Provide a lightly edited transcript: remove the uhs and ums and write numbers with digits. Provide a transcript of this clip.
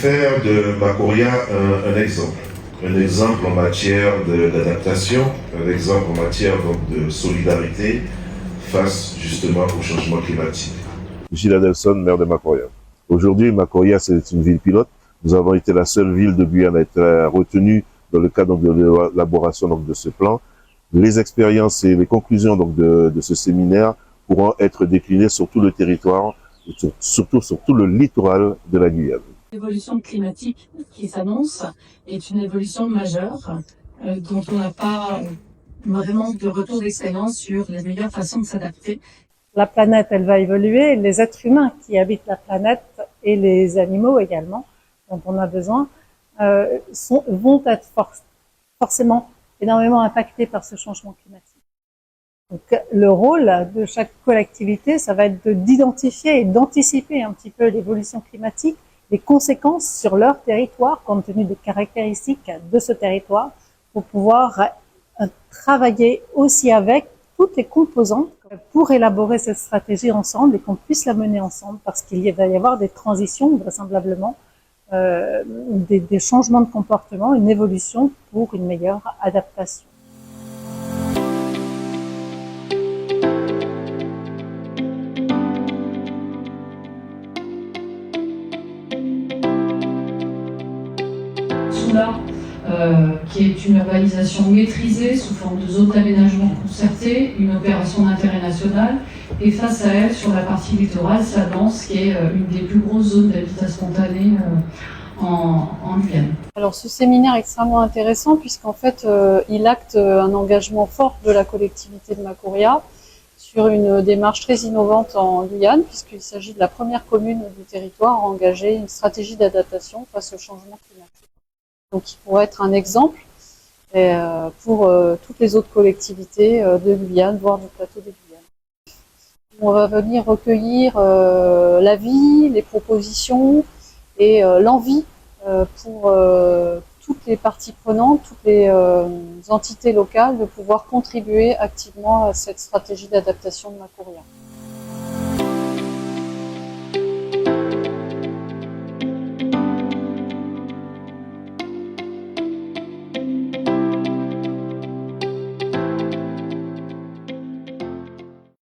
faire de Macoria un exemple. Un exemple en matière d'adaptation, un exemple en matière donc, de solidarité face justement au changement climatique. Gilles Adelson, maire de Macoria. Aujourd'hui, Macoria, c'est une ville pilote. Nous avons été la seule ville de Guyane à être retenue dans le cadre de l'élaboration de ce plan. Les expériences et les conclusions de ce séminaire pourront être déclinées sur tout le territoire, surtout sur tout le littoral de la Guyane. L'évolution climatique qui s'annonce est une évolution majeure dont on n'a pas vraiment de retour d'expérience sur les meilleures façons de s'adapter. La planète, elle va évoluer, les êtres humains qui habitent la planète et les animaux également, dont on a besoin, vont être forcément énormément impactés par ce changement climatique. Donc, le rôle de chaque collectivité, ça va être d'identifier et d'anticiper un petit peu l'évolution climatique, les conséquences sur leur territoire, compte tenu des caractéristiques de ce territoire, pour pouvoir travailler aussi avec toutes les composantes pour élaborer cette stratégie ensemble et qu'on puisse la mener ensemble, parce qu'il va y avoir des transitions vraisemblablement, des changements de comportement, une évolution pour une meilleure adaptation. Qui est une urbanisation maîtrisée sous forme de zone d'aménagement concertée, une opération d'intérêt national, et face à elle, sur la partie littorale, s'avance qui est une des plus grosses zones d'habitat spontané en Guyane. Alors ce séminaire est extrêmement intéressant puisqu'en fait il acte un engagement fort de la collectivité de Macoria sur une démarche très innovante en Guyane, puisqu'il s'agit de la première commune du territoire à engager une stratégie d'adaptation face au changement climatique. Donc il pourrait être un exemple pour toutes les autres collectivités de Guyane, voire du plateau de Guyane. On va venir recueillir l'avis, les propositions et l'envie pour toutes les parties prenantes, toutes les entités locales de pouvoir contribuer activement à cette stratégie d'adaptation de Macoria.